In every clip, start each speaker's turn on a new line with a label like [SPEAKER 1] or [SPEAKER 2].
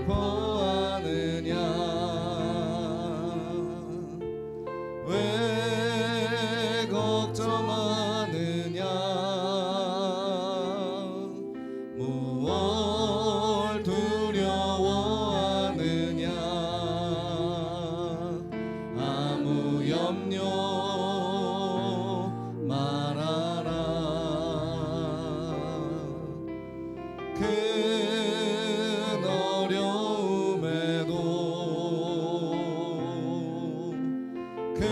[SPEAKER 1] 슬퍼하느냐 왜 걱정하느냐 무엇 두려워하느냐 아무 염려 말아라 큰 어려움에도 큰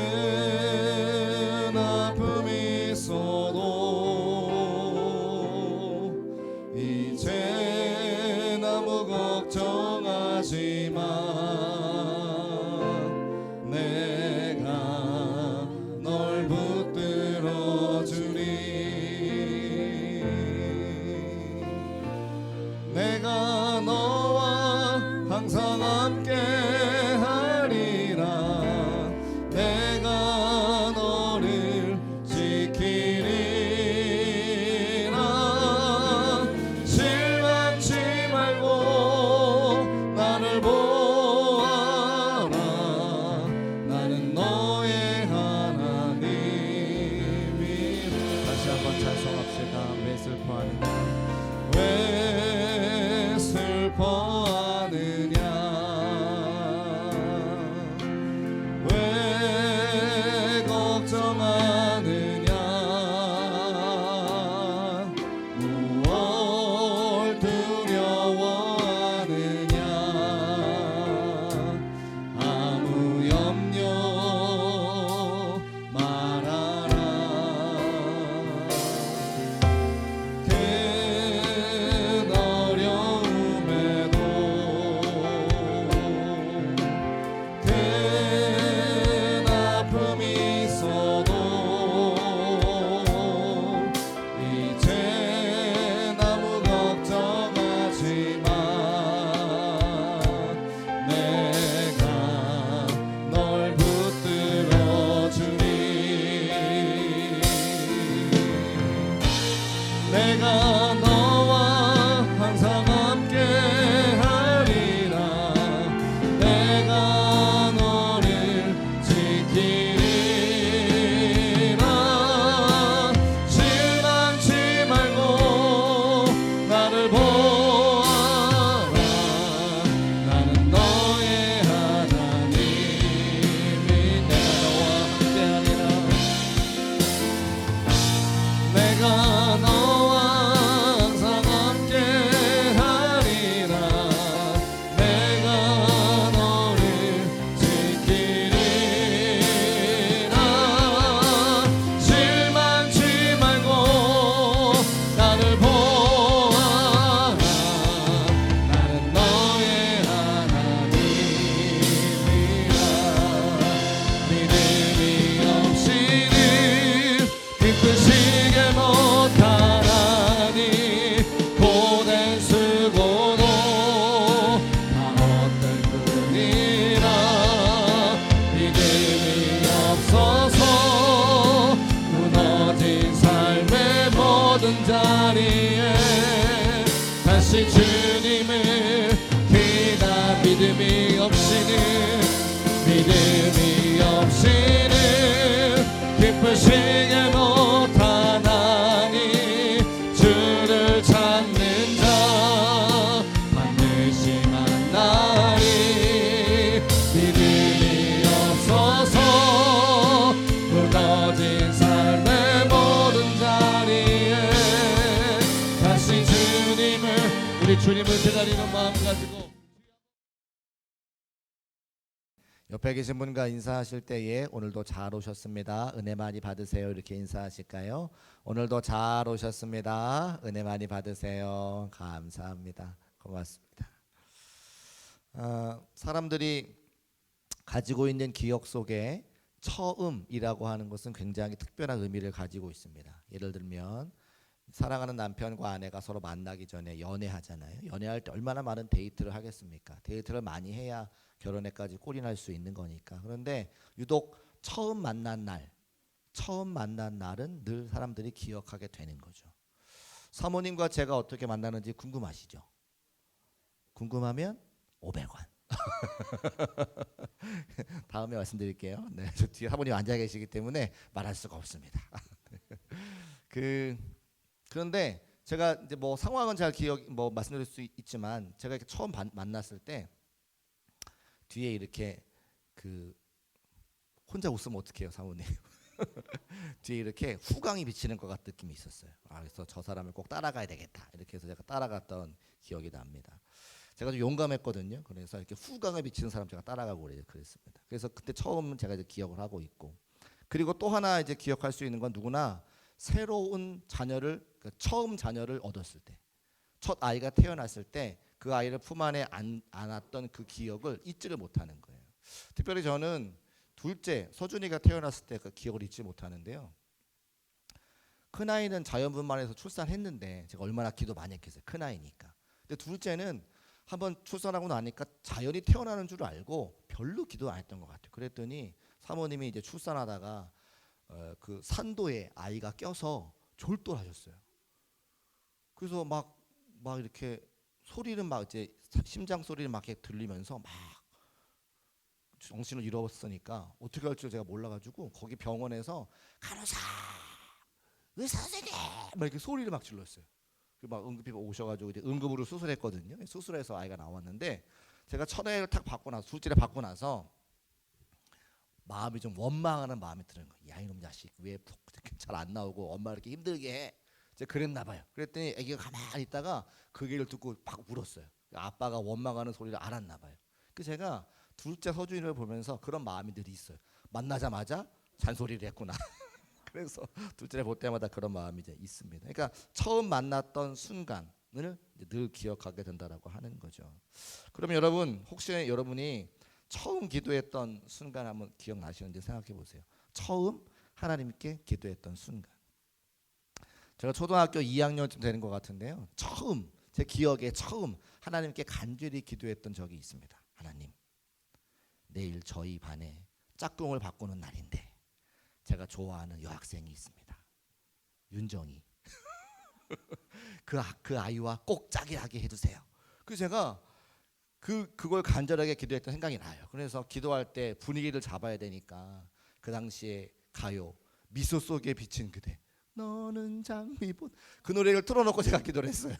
[SPEAKER 1] 아픔이 있어도 이제 아무 걱정하지 마 내가 널 붙들어 주리 내가 너와 항상 함께 하리라 내가 너를 지키리라 실망치 말고 나를 보아라 나는 너의 하나님이라 다시 한번 찬송합시다 왜 슬퍼하느냐 왜 슬퍼하느냐 왜 걱정하느냐 무엇 두려워하느냐 아무 염려 말아라 큰 어려움에도 큰 아픔이 있어도 이제 아무 걱정하지 마 내가 널 붙들어 주리 내가 너와 항상 함께 하리라 내가 너를 지키리라 실망치 말고 나를 보아라 나는 너의 하나님이 내가 너와 함께 하리라 내가 너와 항상 함께 하리라 내가 너를 지키리라 실망치 말고 나를 보아라 나는 너의 하나님이라 믿음이 없이는 기쁘시게 못하나니 고된 수고도 다 헛될 뿐이라 믿음이 없어서 무너진 삶의 모든 자리에 다시 주님을 기다 믿음이 없이는 기쁘시게 못하나니 주를 찾는 자 반드시 만나리 믿음이 없어서 무너진 삶의 모든 자리에 다시 우리 주님을 기다리는 마음 가지고 옆에 계신 분과 인사하실 때에 오늘도 잘 오셨습니다. 은혜 많이 받으세요. 이렇게 인사하실까요? 오늘도 잘 오셨습니다. 은혜 많이 받으세요. 감사합니다. 고맙습니다. 사람들이 가지고 있는 기억 속에 처음이라고 하는 것은 굉장히 특별한 의미를 가지고 있습니다. 예를 들면 사랑하는 남편과 아내가 서로 만나기 전에 연애하잖아요. 연애할 때 얼마나 많은 데이트를 하겠습니까? 데이트를 많이 해야 결혼에까지 꼴이 날 수 있는 거니까. 그런데 유독 처음 만난 날은 늘 사람들이 기억하게 되는 거죠. 사모님과 제가 어떻게 만나는지 궁금하시죠? 궁금하면 500원. 다음에 말씀드릴게요. 네, 저 뒤에 사모님 앉아 계시기 때문에 말할 수가 없습니다. 그 그런데 제가 이제 뭐 상황은 잘 기억 뭐 말씀드릴 수 있지만 제가 이렇게 처음 만났을 때 뒤에 이렇게 그 혼자 웃으면 어떡해요, 사모님. 뒤에 이렇게 후광이 비치는 것 같은 느낌이 있었어요. 그래서 저 사람을 꼭 따라가야 되겠다. 이렇게 해서 제가 따라갔던 기억이 납니다. 제가 좀 용감했거든요. 그래서 이렇게 후광을 비치는 사람 제가 따라가고 그랬습니다. 그래서 그때 처음 제가 이제 기억을 하고 있고, 그리고 또 하나 이제 기억할 수 있는 건 누구나 새로운 자녀를 처음 자녀를 얻었을 때, 첫 아이가 태어났을 때 그 아이를 품 안에 안았던 그 기억을 잊지를 못하는 거예요. 특별히 저는 둘째 서준이가 태어났을 때 그 기억을 잊지 못하는데요. 큰 아이는 자연분만해서 출산했는데 제가 얼마나 기도 많이 했겠어요. 큰 아이니까. 근데 둘째는 한번 출산하고 나니까 자연이 태어나는 줄 알고 별로 기도 안 했던 것 같아요. 그랬더니 사모님이 이제 출산하다가 그 산도에 아이가 껴서 졸도하셨어요. 그래서 막 이렇게 소리는 막 이제 심장 소리를 막 이렇게 들리면서 막 정신을 잃었으니까 어떻게 할 줄 제가 몰라가지고 거기 병원에서 간호사, 의사 선생님 막 이렇게 소리를 막 질렀어요. 막 응급비가 오셔가지고 이제 응급으로 수술했거든요. 수술해서 아이가 나왔는데 제가 첫애를 탁 받고 나서 둘째를 받고 나서 마음이 좀 원망하는 마음이 드는 거예요. 야 이놈 자식 왜 잘 안 나오고 엄마 이렇게 힘들게 해. 제가 그랬나 봐요. 그랬더니 아기가 가만히 있다가 그 얘기를 듣고 막 울었어요. 아빠가 원망하는 소리를 알았나 봐요. 그래서 제가 둘째 서준이를 보면서 그런 마음이 늘 있어요. 만나자마자 잔소리를 했구나. 그래서 둘째를 볼 때마다 그런 마음이 이제 있습니다. 그러니까 처음 만났던 순간을 늘 기억하게 된다라고 하는 거죠. 그러면 여러분 혹시 여러분이 처음 기도했던 순간 한번 기억나시는지 생각해 보세요. 처음 하나님께 기도했던 순간. 제가 초등학교 2학년쯤 되는 것 같은데요. 처음 제 기억에 처음 하나님께 간절히 기도했던 적이 있습니다. 하나님, 내일 저희 반에 짝꿍을 바꾸는 날인데 제가 좋아하는 여학생이 있습니다. 윤정이. 그 아이와 꼭 짝이하게 해주세요. 그래서 제가 그걸 간절하게 기도했던 생각이 나요. 그래서 기도할 때 분위기를 잡아야 되니까 그 당시에 가요 미소 속에 비친 그대 너는 장미꽃 그 노래를 틀어놓고 제가 기도를 했어요.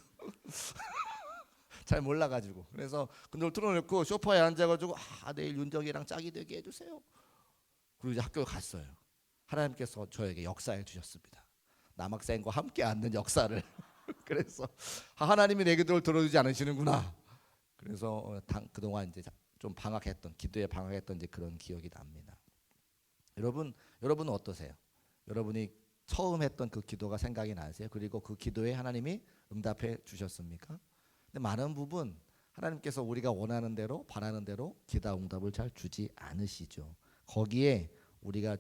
[SPEAKER 1] 잘 몰라가지고 그래서 그 노래 틀어놓고 소파에 앉아가지고 내일 윤정이랑 짝이 되게 해주세요. 그리고 이제 학교에 갔어요. 하나님께서 저에게 역사해 주셨습니다. 남학생과 함께 앉는 역사를. 그래서 하나님이 내 기도를 들어주지 않으시는구나. 그래서 그동안 이제 좀 방학했던 기도에 방학했던 이제 그런 기억이 납니다. 여러분은 어떠세요? 여러분이 처음 했던 그 기도가 생각이 나세요? 그리고 그 기도에 하나님이 응답해 주셨습니까? 근데 많은 부분 하나님께서 우리가 원하는 대로 바라는 대로 기도 응답을 잘 주지 않으시죠. 거기에 우리가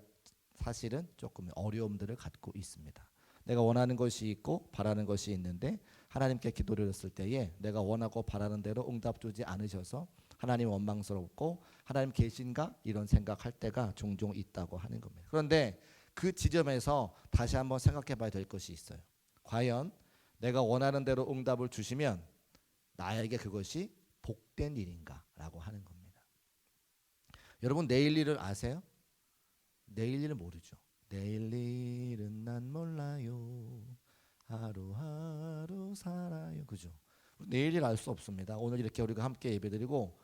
[SPEAKER 1] 사실은 조금 어려움들을 갖고 있습니다. 내가 원하는 것이 있고 바라는 것이 있는데 하나님께 기도를 했을 때에 내가 원하고 바라는 대로 응답 주지 않으셔서 하나님 원망스럽고 하나님 계신가 이런 생각할 때가 종종 있다고 하는 겁니다. 그런데 그 지점에서 다시 한번 생각해 봐야 될 것이 있어요. 과연 내가 원하는 대로 응답을 주시면 나에게 그것이 복된 일인가 라고 하는 겁니다. 여러분 내일 일을 아세요? 내일 일을 모르죠. 내일 일은 난 몰라요. 하루하루 살아요. 그죠? 내일 일 알 수 없습니다. 오늘 이렇게 우리가 함께 예배드리고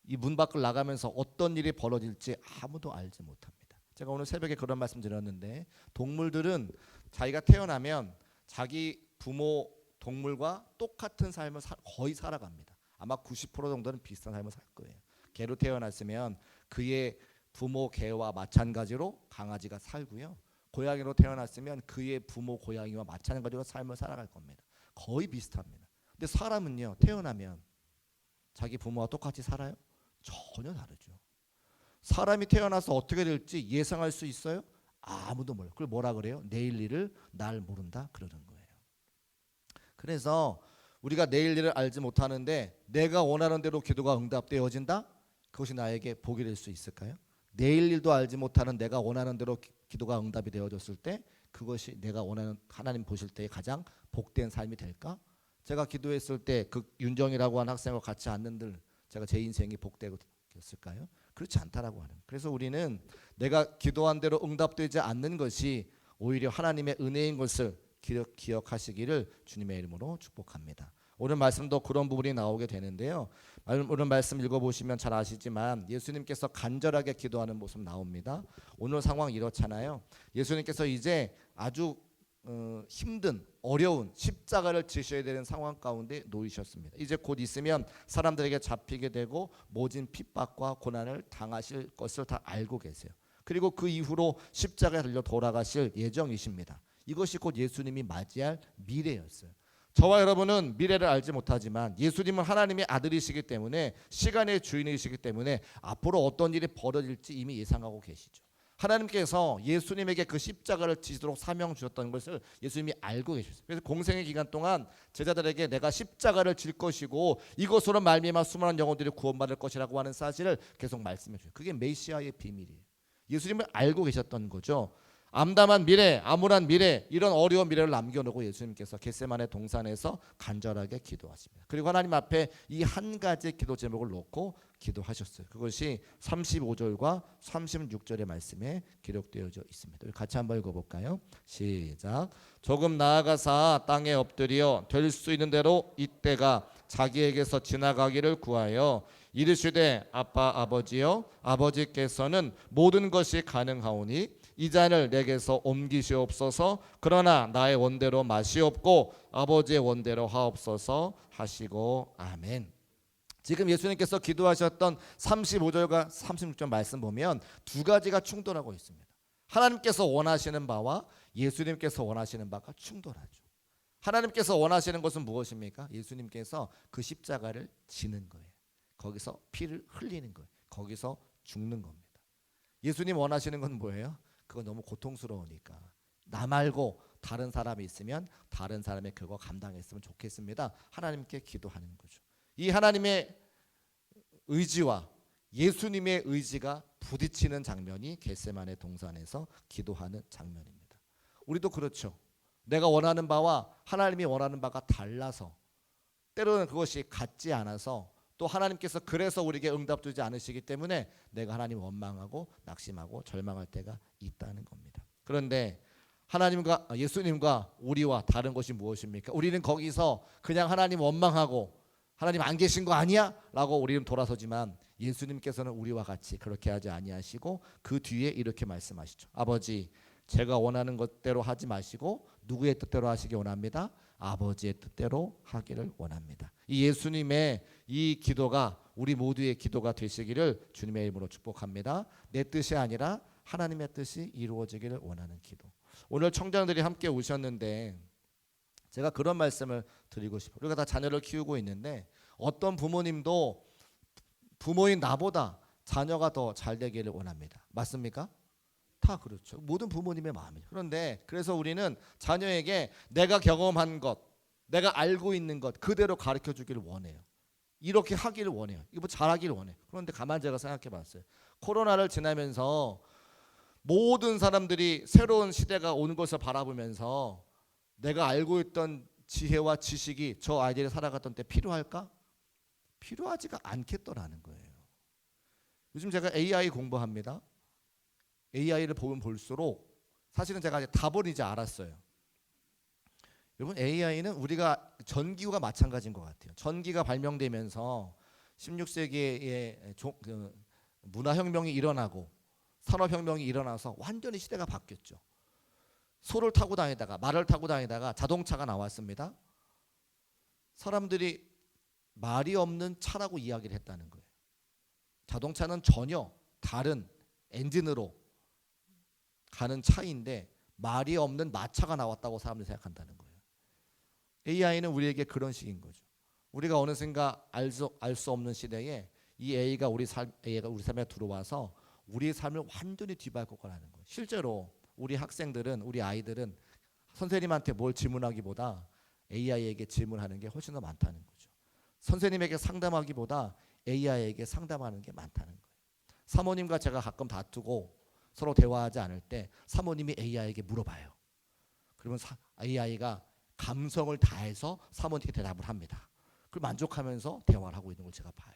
[SPEAKER 1] 이 문 밖을 나가면서 어떤 일이 벌어질지 아무도 알지 못합니다. 제가 오늘 새벽에 그런 말씀 드렸는데 동물들은 자기가 태어나면 자기 부모 동물과 똑같은 삶을 거의 살아갑니다. 아마 90% 정도는 비슷한 삶을 살 거예요. 개로 태어났으면 그의 부모 개와 마찬가지로 강아지가 살고요. 고양이로 태어났으면 그의 부모 고양이와 마찬가지로 삶을 살아갈 겁니다. 거의 비슷합니다. 근데 사람은요 태어나면 자기 부모와 똑같이 살아요? 전혀 다르죠. 사람이 태어나서 어떻게 될지 예상할 수 있어요? 아무도 몰라요. 그걸 뭐라 그래요? 내일 일을 날 모른다 그러는 거예요. 그래서 우리가 내일 일을 알지 못하는데 내가 원하는 대로 기도가 응답되어진다? 그것이 나에게 복이 될 수 있을까요? 내일 일도 알지 못하는 내가 원하는 대로 기도가 응답이 되어졌을 때 그것이 내가 원하는 하나님 보실 때 가장 복된 삶이 될까? 제가 기도했을 때 그 윤정이라고 하는 학생과 같이 앉는들 제가 제 인생이 복되었을까요? 그렇지 않다라고 하는. 그래서 우리는 내가 기도한 대로 응답되지 않는 것이 오히려 하나님의 은혜인 것을 기억하시기를 주님의 이름으로 축복합니다. 오늘 말씀도 그런 부분이 나오게 되는데요. 오늘 말씀 읽어보시면 잘 아시지만 예수님께서 간절하게 기도하는 모습 나옵니다. 오늘 상황 이렇잖아요. 예수님께서 이제 아주 힘든 어려운 십자가를 지셔야 되는 상황 가운데 놓이셨습니다. 이제 곧 있으면 사람들에게 잡히게 되고 모진 핍박과 고난을 당하실 것을 다 알고 계세요. 그리고 그 이후로 십자가에 달려 돌아가실 예정이십니다. 이것이 곧 예수님이 맞이할 미래였어요. 저와 여러분은 미래를 알지 못하지만 예수님은 하나님의 아들이시기 때문에 시간의 주인이시기 때문에 앞으로 어떤 일이 벌어질지 이미 예상하고 계시죠. 하나님께서 예수님에게 그 십자가를 지도록 사명 주셨던 것을 예수님이 알고 계셨어요. 그래서 공생의 기간 동안 제자들에게 내가 십자가를 질 것이고 이것으로 말미암아 수많은 영혼들이 구원받을 것이라고 하는 사실을 계속 말씀해 주세요. 그게 메시아의 비밀이에요. 예수님을 알고 계셨던 거죠. 암담한 미래, 암울한 미래, 이런 어려운 미래를 남겨놓고 예수님께서 겟세마네 동산에서 간절하게 기도하십니다. 그리고 하나님 앞에 이 한 가지 기도 제목을 놓고 기도하셨어요. 그것이 35절과 36절의 말씀에 기록되어 있습니다. 같이 한번 읽어볼까요? 시작. 조금 나아가사 땅에 엎드려 될 수 있는 대로 이때가 자기에게서 지나가기를 구하여 이르시되 아빠 아버지여 아버지께서는 모든 것이 가능하오니 이 잔을 내게서 옮기시옵소서. 그러나 나의 원대로 마시옵고 아버지의 원대로 하옵소서 하시고 아멘. 지금 예수님께서 기도하셨던 35절과 36절 말씀 보면 두 가지가 충돌하고 있습니다. 하나님께서 원하시는 바와 예수님께서 원하시는 바가 충돌하죠. 하나님께서 원하시는 것은 무엇입니까? 예수님께서 그 십자가를 지는 거예요. 거기서 피를 흘리는 거예요. 거기서 죽는 겁니다. 예수님 원하시는 건 뭐예요? 그건 너무 고통스러우니까 나 말고 다른 사람이 있으면 다른 사람의 그거 감당했으면 좋겠습니다. 하나님께 기도하는 거죠. 이 하나님의 의지와 예수님의 의지가 부딪히는 장면이 겟세마네 동산에서 기도하는 장면입니다. 우리도 그렇죠. 내가 원하는 바와 하나님이 원하는 바가 달라서 때로는 그것이 같지 않아서 또 하나님께서 그래서 우리에게 응답 주지 않으시기 때문에 내가 하나님 원망하고 낙심하고 절망할 때가 있다는 겁니다. 그런데 하나님과 예수님과 우리와 다른 것이 무엇입니까? 우리는 거기서 그냥 하나님 원망하고 하나님 안 계신 거 아니야? 라고 우리는 돌아서지만 예수님께서는 우리와 같이 그렇게 하지 아니하시고 그 뒤에 이렇게 말씀하시죠. 아버지, 제가 원하는 것대로 하지 마시고 누구의 뜻대로 하시기 원합니다. 아버지의 뜻대로 하기를 원합니다. 이 예수님의 이 기도가 우리 모두의 기도가 되시기를 주님의 이름으로 축복합니다. 내 뜻이 아니라 하나님의 뜻이 이루어지기를 원하는 기도. 오늘 청장들이 함께 오셨는데 제가 그런 말씀을 드리고 싶어요. 우리가 다 자녀를 키우고 있는데 어떤 부모님도 부모인 나보다 자녀가 더 잘 되기를 원합니다. 맞습니까? 다 그렇죠. 모든 부모님의 마음이죠. 그런데 그래서 우리는 자녀에게 내가 경험한 것, 내가 알고 있는 것 그대로 가르쳐 주기를 원해요. 이렇게 하기를 원해요. 이거 잘하기를 원해요. 그런데 가만 제가 생각해 봤어요. 코로나를 지나면서 모든 사람들이 새로운 시대가 오는 것을 바라보면서 내가 알고 있던 지혜와 지식이 저 아이들이 살아갔던 때 필요할까? 필요하지가 않겠더라는 거예요. 요즘 제가 AI 공부합니다. AI를 보면 볼수록 사실은 제가 이제 답을 이제 알았어요. 여러분 AI는 우리가 전기후가 마찬가지인 것 같아요. 전기가 발명되면서 16세기에 문화혁명이 일어나고 산업혁명이 일어나서 완전히 시대가 바뀌었죠. 소를 타고 다니다가 말을 타고 다니다가 자동차가 나왔습니다. 사람들이 말이 없는 차라고 이야기를 했다는 거예요. 자동차는 전혀 다른 엔진으로 가는 차인데 말이 없는 마차가 나왔다고 사람들이 생각한다는 거예요. AI는 우리에게 그런 식인 거죠. 우리가 어느샌가 알 수 없는 시대에 이 AI가 우리 삶에 들어와서 우리의 삶을 완전히 뒤바꿀 거라는 거예요. 실제로 우리 학생들은 우리 아이들은 선생님한테 뭘 질문하기보다 AI에게 질문하는 게 훨씬 더 많다는 거죠. 선생님에게 상담하기보다 AI에게 상담하는 게 많다는 거예요. 사모님과 제가 가끔 다투고 서로 대화하지 않을 때 사모님이 AI에게 물어봐요. 그러면 AI가 감성을 다해서 사모님께 대답을 합니다. 그걸 만족하면서 대화를 하고 있는 걸 제가 봐요.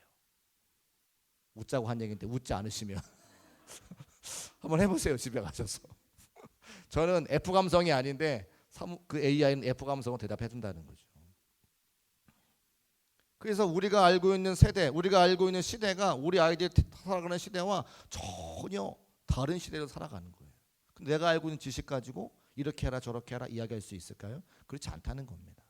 [SPEAKER 1] 웃자고 한 얘기인데 웃지 않으시면 한번 해보세요. 집에 가셔서. 저는 F 감성이 아닌데 그 AI는 F 감성으로 대답해 준다는 거죠. 그래서 우리가 알고 있는 세대, 우리가 알고 있는 시대가 우리 아이들이 살아가는 시대와 전혀 다른 시대로 살아가는 거예요. 근데 내가 알고 있는 지식 가지고 이렇게 해라 저렇게 해라 이야기할 수 있을까요? 그렇지 않다는 겁니다.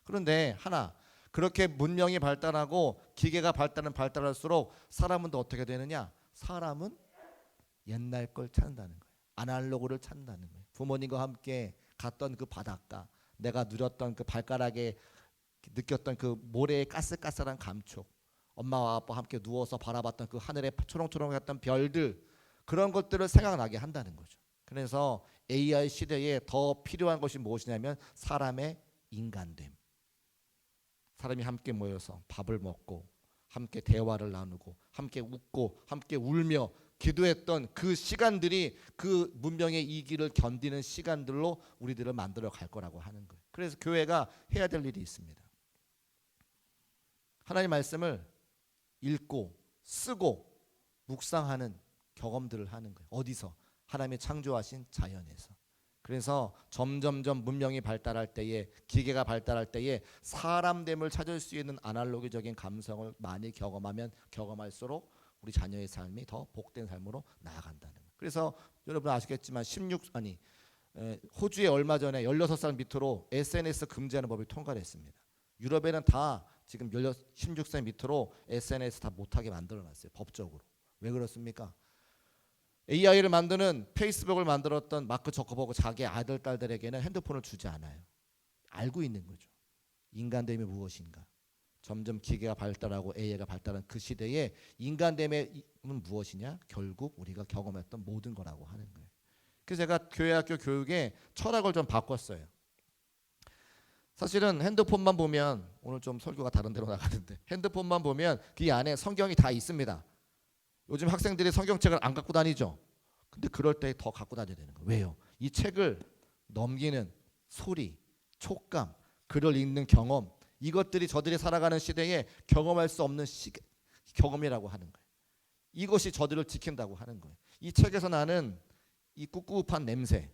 [SPEAKER 1] 그런데 하나, 그렇게 문명이 발달하고 기계가 발달할수록 사람은 또 어떻게 되느냐? 사람은 옛날 걸 찾는다는 거예요. 아날로그를 찾는다는 거예요. 부모님과 함께 갔던 그 바닷가, 내가 누렸던 그 발가락에 느꼈던 그 모래의 까슬까슬한 감촉, 엄마와 아빠와 함께 누워서 바라봤던 그 하늘에 초롱초롱했던 별들, 그런 것들을 생각나게 한다는 거죠. 그래서 AI 시대에 더 필요한 것이 무엇이냐면 사람의 인간됨. 사람이 함께 모여서 밥을 먹고 함께 대화를 나누고 함께 웃고 함께 울며 기도했던 그 시간들이 그 문명의 이기를 견디는 시간들로 우리들을 만들어 갈 거라고 하는 거예요. 그래서 교회가 해야 될 일이 있습니다. 하나님 말씀을 읽고 쓰고 묵상하는 경험들을 하는 거예요. 어디서? 하나님의 창조하신 자연에서. 그래서 점점점 문명이 발달할 때에, 기계가 발달할 때에 사람됨을 찾을 수 있는 아날로그적인 감성을 많이 경험하면 경험할수록 우리 자녀의 삶이 더 복된 삶으로 나아간다는 거예요. 그래서 여러분 아시겠지만 호주에 얼마 전에 16살 밑으로 SNS 금지하는 법이 통과를 했습니다. 유럽에는 다 지금 16세 밑으로 SNS 다 못하게 만들어놨어요. 법적으로. 왜 그렇습니까? AI를 만드는 페이스북을 만들었던 마크 저커버그 자기 아들 딸들에게는 핸드폰을 주지 않아요. 알고 있는 거죠. 인간됨이 무엇인가. 점점 기계가 발달하고 AI가 발달한 그 시대에 인간됨은 무엇이냐? 결국 우리가 경험했던 모든 거라고 하는 거예요. 그래서 제가 교회학교 교육에 철학을 좀 바꿨어요. 사실은 핸드폰만 보면, 오늘 좀 설교가 다른 데로 나가는데, 핸드폰만 보면 그 안에 성경이 다 있습니다. 요즘 학생들이 성경책을 안 갖고 다니죠. 근데 그럴 때 더 갖고 다녀야 되는 거예요. 왜요? 이 책을 넘기는 소리, 촉감, 글을 읽는 경험, 이것들이 저들이 살아가는 시대에 경험할 수 없는 경험이라고 하는 거예요. 이것이 저들을 지킨다고 하는 거예요. 이 책에서 나는 이 꿉꿉한 냄새,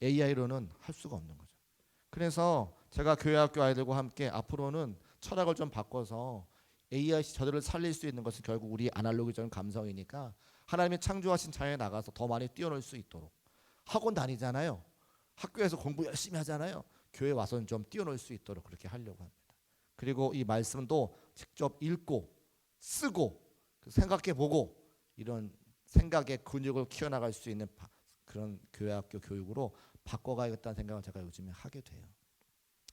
[SPEAKER 1] AI로는 할 수가 없는 거죠. 그래서 제가 교회학교 아이들과 함께 앞으로는 철학을 좀 바꿔서 AI 저들을 살릴 수 있는 것은 결국 우리 아날로그적인 감성이니까 하나님이 창조하신 자연에 나가서 더 많이 뛰어놀 수 있도록, 학원 다니잖아요. 학교에서 공부 열심히 하잖아요. 교회 와서는 좀 뛰어놀 수 있도록 그렇게 하려고 합니다. 그리고 이 말씀도 직접 읽고 쓰고 생각해보고 이런 생각의 근육을 키워나갈 수 있는 그런 교회학교 교육으로 바꿔가야겠다는 생각을 제가 요즘에 하게 돼요.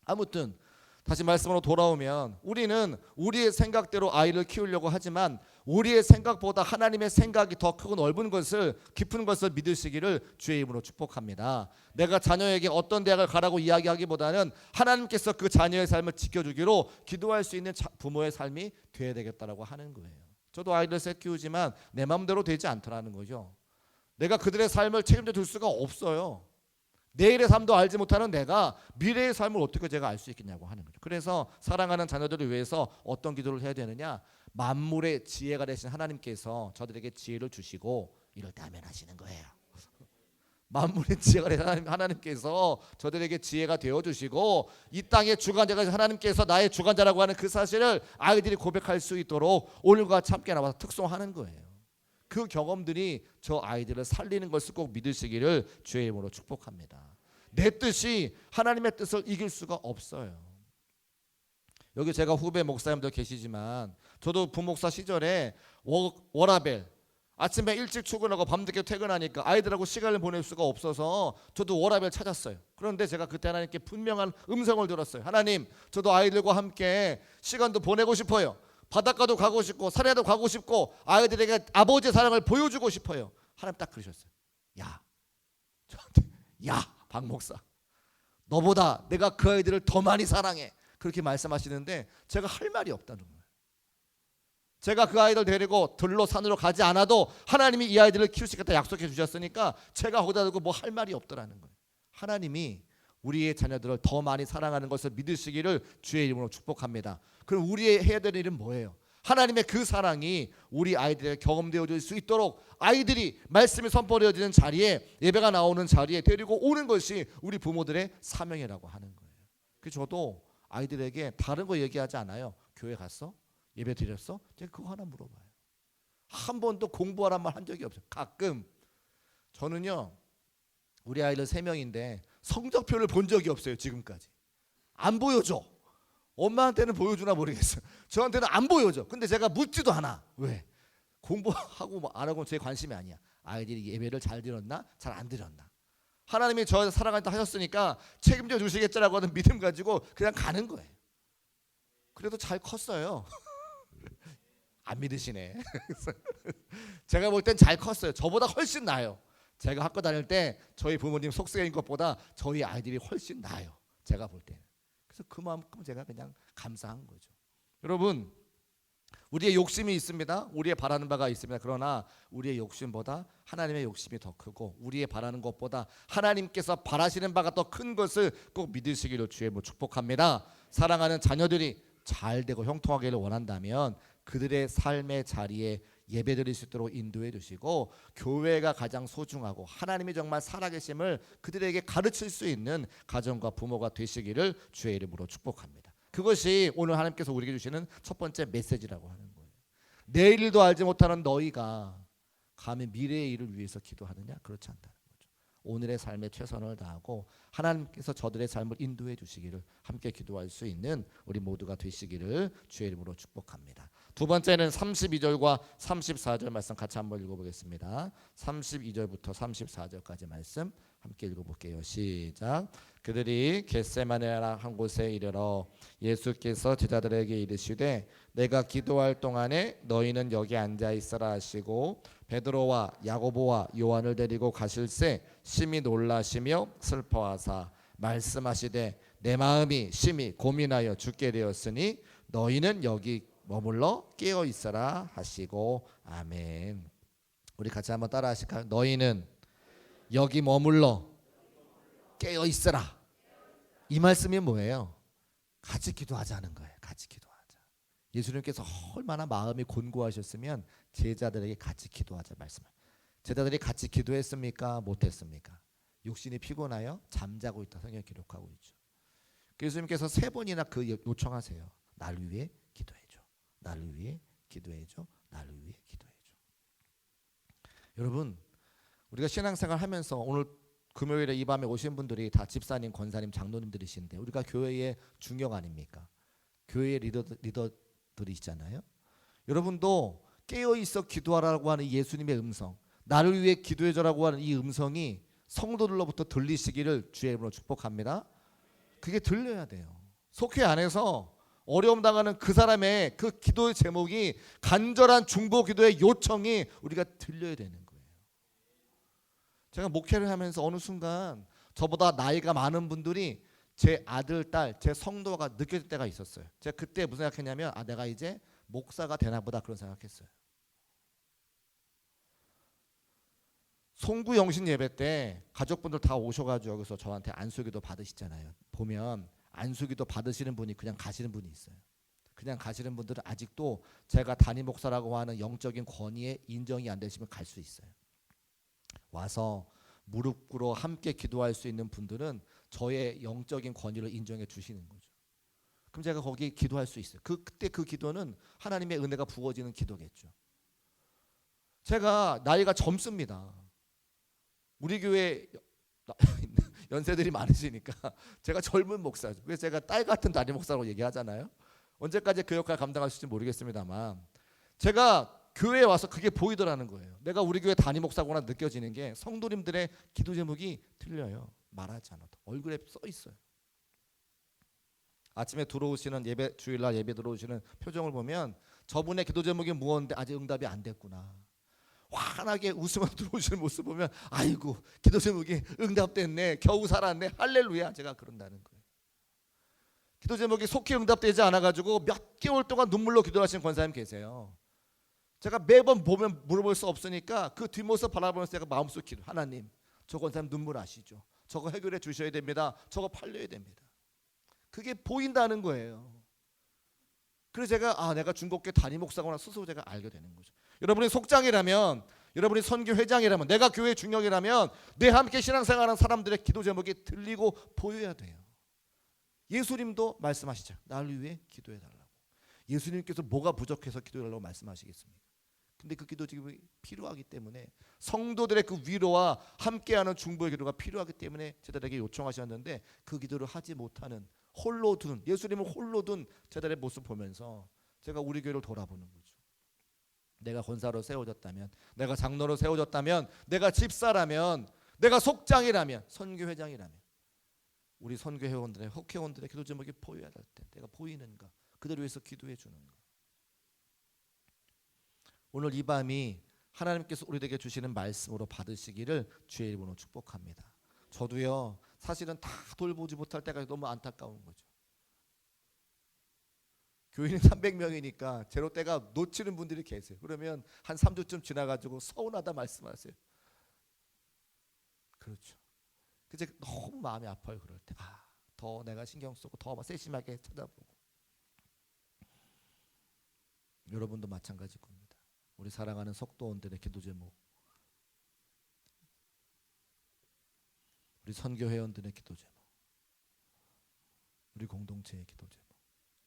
[SPEAKER 1] 아무튼 다시 말씀으로 돌아오면 우리는 우리의 생각대로 아이를 키우려고 하지만 우리의 생각보다 하나님의 생각이 더 크고 넓은 것을, 깊은 것을 믿으시기를 주의 이름으로 축복합니다. 내가 자녀에게 어떤 대학을 가라고 이야기하기보다는 하나님께서 그 자녀의 삶을 지켜주기로 기도할 수 있는 부모의 삶이 되어야 되겠다라고 하는 거예요. 저도 아이를 셋 키우지만 내 마음대로 되지 않더라는 거죠. 내가 그들의 삶을 책임져 줄 수가 없어요. 내일의 삶도 알지 못하는 내가 미래의 삶을 어떻게 제가 알 수 있겠냐고 하는 거죠. 그래서 사랑하는 자녀들을 위해서 어떤 기도를 해야 되느냐? 만물의 지혜가 되신 하나님께서 저들에게 지혜를 주시고 이럴 때 아멘 하시는 거예요. 만물의 지혜가 되신 하나님께서 저들에게 지혜가 되어주시고 이 땅의 주관자가 하나님께서 나의 주관자라고 하는 그 사실을 아이들이 고백할 수 있도록 오늘과 같이 함께 나와서 특송하는 거예요. 그 경험들이 저 아이들을 살리는 것을 꼭 믿으시기를 주의 이름으로 축복합니다. 내 뜻이 하나님의 뜻을 이길 수가 없어요. 여기 제가 후배 목사님들 계시지만 저도 부목사 시절에 워라벨 아침에 일찍 출근하고 밤늦게 퇴근하니까 아이들하고 시간을 보낼 수가 없어서 저도 워라벨 찾았어요. 그런데 제가 그때 하나님께 분명한 음성을 들었어요. 하나님, 저도 아이들과 함께 시간도 보내고 싶어요. 바닷가도 가고 싶고 산에도 가고 싶고 아이들에게 아버지의 사랑을 보여주고 싶어요. 하나님 딱 그러셨어요. 박 목사, 너보다 내가 그 아이들을 더 많이 사랑해. 그렇게 말씀하시는데 제가 할 말이 없다는 거예요. 제가 그 아이들 데리고 들로 산으로 가지 않아도 하나님이 이 아이들을 키울 수 있겠다 약속해 주셨으니까 제가 거기다 두고 뭐 할 말이 없더라는 거예요. 하나님이 우리의 자녀들을 더 많이 사랑하는 것을 믿으시기를 주의 이름으로 축복합니다. 그럼 우리의 해야 될 일은 뭐예요? 하나님의 그 사랑이 우리 아이들에게 경험되어질 수 있도록 아이들이 말씀이 선포되어지는 자리에, 예배가 나오는 자리에 데리고 오는 것이 우리 부모들의 사명이라고 하는 거예요. 그래서 저도 아이들에게 다른 거 얘기하지 않아요. 교회 갔어? 예배 드렸어? 제가 그거 하나 물어봐요. 한 번도 공부하란 말 한 적이 없어요. 가끔 저는요, 우리 아이들 3명인데 성적표를 본 적이 없어요. 지금까지 안 보여줘. 엄마한테는 보여주나 모르겠어요. 저한테는 안 보여줘. 근데 제가 묻지도 않아. 왜? 공부하고 뭐 안 하고 제 관심이 아니야. 아이들이 예배를 잘 드렸나 잘 안 드렸나. 하나님이 저 사랑한다 하셨으니까 책임져 주시겠지라고 하는 믿음 가지고 그냥 가는 거예요. 그래도 잘 컸어요. 안 믿으시네. 제가 볼 땐 잘 컸어요. 저보다 훨씬 나아요. 제가 학교 다닐 때 저희 부모님 속세인 것보다 저희 아이들이 훨씬 나아요. 제가 볼 때는. 그래서 그만큼 제가 그냥 감사한 거죠. 여러분, 우리의 욕심이 있습니다. 우리의 바라는 바가 있습니다. 그러나 우리의 욕심보다 하나님의 욕심이 더 크고, 우리의 바라는 것보다 하나님께서 바라시는 바가 더 큰 것을 꼭 믿으시기를 주의 이름으로 축복합니다. 사랑하는 자녀들이 잘 되고 형통하기를 원한다면 그들의 삶의 자리에 예배드릴 수 있도록 인도해 주시고, 교회가 가장 소중하고 하나님이 정말 살아계심을 그들에게 가르칠 수 있는 가정과 부모가 되시기를 주의 이름으로 축복합니다. 그것이 오늘 하나님께서 우리에게 주시는 첫 번째 메시지라고 하는 거예요. 내일도 알지 못하는 너희가 감히 미래의 일을 위해서 기도하느냐? 그렇지 않다는 거죠. 오늘의 삶에 최선을 다하고 하나님께서 저들의 삶을 인도해 주시기를 함께 기도할 수 있는 우리 모두가 되시기를 주의 이름으로 축복합니다. 두 번째는 32절과 34절 말씀 같이 한번 읽어보겠습니다. 32절부터 34절까지 말씀 함께 읽어볼게요. 시작. 그들이 겟세마네라 한 곳에 이르러 예수께서 제자들에게 이르시되 내가 기도할 동안에 너희는 여기 앉아 있으라 하시고 베드로와 야고보와 요한을 데리고 가실새 심히 놀라시며 슬퍼하사 말씀하시되 내 마음이 심히 고민하여 죽게 되었으니 너희는 여기 머물러 깨어 있어라 하시고 아멘. 우리 같이 한번 따라 하실까요? 너희는 여기 머물러 깨어 있어라. 이 말씀이 뭐예요? 같이 기도하자는 거예요. 같이 기도하자. 예수님께서 얼마나 마음이 곤고하셨으면 제자들에게 같이 기도하자 말씀을. 제자들이 같이 기도했습니까? 못했습니까? 육신이 피곤하여 잠자고 있다 성경에 기록하고 있죠. 예수님께서 3번이나 그 요청하세요. 나를 위해 기도해줘. 나를 위해 기도해줘. 나를 위해 기도해줘. 여러분, 우리가 신앙생활 하면서 오늘 금요일에 이 밤에 오신 분들이 다 집사님, 권사님, 장로님들이신데 우리가 교회의 중역 아닙니까? 교회의 리더들이시잖아요. 여러분도 깨어있어 기도하라고 하는 예수님의 음성, 나를 위해 기도해줘라고 하는 이 음성이 성도들로부터 들리시기를 주의 이름으로 축복합니다. 그게 들려야 돼요. 속회 안에서 어려움 당하는 그 사람의 그 기도의 제목이, 간절한 중보 기도의 요청이 우리가 들려야 되는 거예요. 제가 목회를 하면서 어느 순간 저보다 나이가 많은 분들이 제 아들, 딸, 제 성도가 느껴질 때가 있었어요. 제가 그때 무슨 생각했냐면 내가 이제 목사가 되나 보다 그런 생각했어요. 송구 영신 예배 때 가족분들 다 오셔가지고 여기서 저한테 안수기도 받으시잖아요. 보면 안수기도 받으시는 분이 그냥 가시는 분이 있어요. 그냥 가시는 분들은 아직도 제가 담임 목사라고 하는 영적인 권위에 인정이 안 되시면 갈 수 있어요. 와서 무릎 꿇어 함께 기도할 수 있는 분들은 저의 영적인 권위를 인정해 주시는 거죠. 그럼 제가 거기 기도할 수 있어요. 그때 그 기도는 하나님의 은혜가 부어지는 기도겠죠. 제가 나이가 젊습니다. 우리 교회 연세들이 많으시니까 제가 젊은 목사죠. 그래서 제가 딸 같은 담임 목사라고 얘기하잖아요. 언제까지 그 역할 감당할 수 있을지 모르겠습니다만 제가 교회에 와서 그게 보이더라는 거예요. 내가 우리 교회 담임 목사구나 느껴지는 게 성도님들의 기도 제목이 들려요. 말하지 않아도 얼굴에 써 있어요. 아침에 들어오시는 예배, 주일날 예배 들어오시는 표정을 보면 저분의 기도 제목이 무엇인데 아직 응답이 안 됐구나. 환하게 웃으면서 들어오시는 모습 보면 아이고 기도 제목이 응답됐네, 겨우 살았네, 할렐루야. 제가 그런다는 거예요. 기도 제목이 속히 응답되지 않아가지고 몇 개월 동안 눈물로 기도하시는 권사님 계세요. 제가 매번 보면 물어볼 수 없으니까 그 뒷모습 바라보면서 제가 마음속 기도, 하나님 저 권사님 눈물 아시죠? 저거 해결해 주셔야 됩니다. 저거 팔려야 됩니다. 그게 보인다는 거예요. 그래서 제가 내가 중국계 단임 목사구나 스스로 제가 알게 되는 거죠. 여러분이 속장이라면, 여러분이 선교 회장이라면, 내가 교회 중역이라면 내 함께 신앙생활하는 사람들의 기도 제목이 들리고 보여야 돼요. 예수님도 말씀하시죠. 나를 위해 기도해 달라고. 예수님께서 뭐가 부족해서 기도해 달라고 말씀하시겠습니까? 근데 그 기도 지금 필요하기 때문에, 성도들의 그 위로와 함께하는 중보의 기도가 필요하기 때문에 제자들에게 요청하셨는데, 그 기도를 하지 못하는 홀로 둔, 예수님을 홀로 둔 제자들의 모습 보면서 제가 우리 교회를 돌아보는 거죠. 내가 권사로 세워졌다면, 내가 장로로 세워졌다면, 내가 집사라면, 내가 속장이라면, 선교회장이라면, 우리 선교회원들의, 혹회원들의 기도 제목이 보여야 될 때 내가 보이는가, 그들을 위해서 기도해 주는가. 오늘 이 밤이 하나님께서 우리에게 주시는 말씀으로 받으시기를 주의 이름으로 축복합니다. 저도요, 사실은 다 돌보지 못할 때가 너무 안타까운 거죠. 교인이 300명이니까 제로 때가 놓치는 분들이 계세요. 그러면 한 3주쯤 지나가지고 서운하다 말씀하세요. 그렇죠. 그제 너무 마음이 아파요. 그럴 때 더 내가 신경 쓰고 더 세심하게 찾아보고. 여러분도 마찬가지일 겁니다. 우리 사랑하는 속도원들의 기도 제목, 우리 선교 회원들의 기도 제목, 우리 공동체의 기도 제목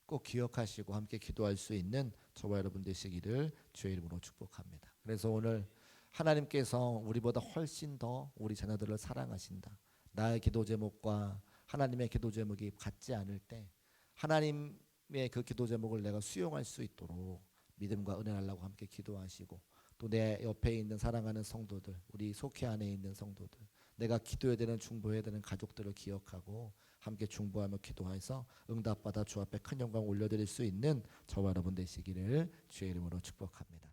[SPEAKER 1] 꼭 기억하시고 함께 기도할 수 있는 저와 여러분 되시기를 주의 이름으로 축복합니다. 그래서 오늘 하나님께서 우리보다 훨씬 더 우리 자녀들을 사랑하신다. 나의 기도 제목과 하나님의 기도 제목이 같지 않을 때 하나님의 그 기도 제목을 내가 수용할 수 있도록 믿음과 은혜 달라고 함께 기도하시고, 또 내 옆에 있는 사랑하는 성도들, 우리 속회 안에 있는 성도들, 내가 기도해야 되는 중보해야 되는 가족들을 기억하고 함께 중보하며 기도해서 응답받아 주 앞에 큰 영광 올려드릴 수 있는 저와 여러분 되시기를 주의 이름으로 축복합니다.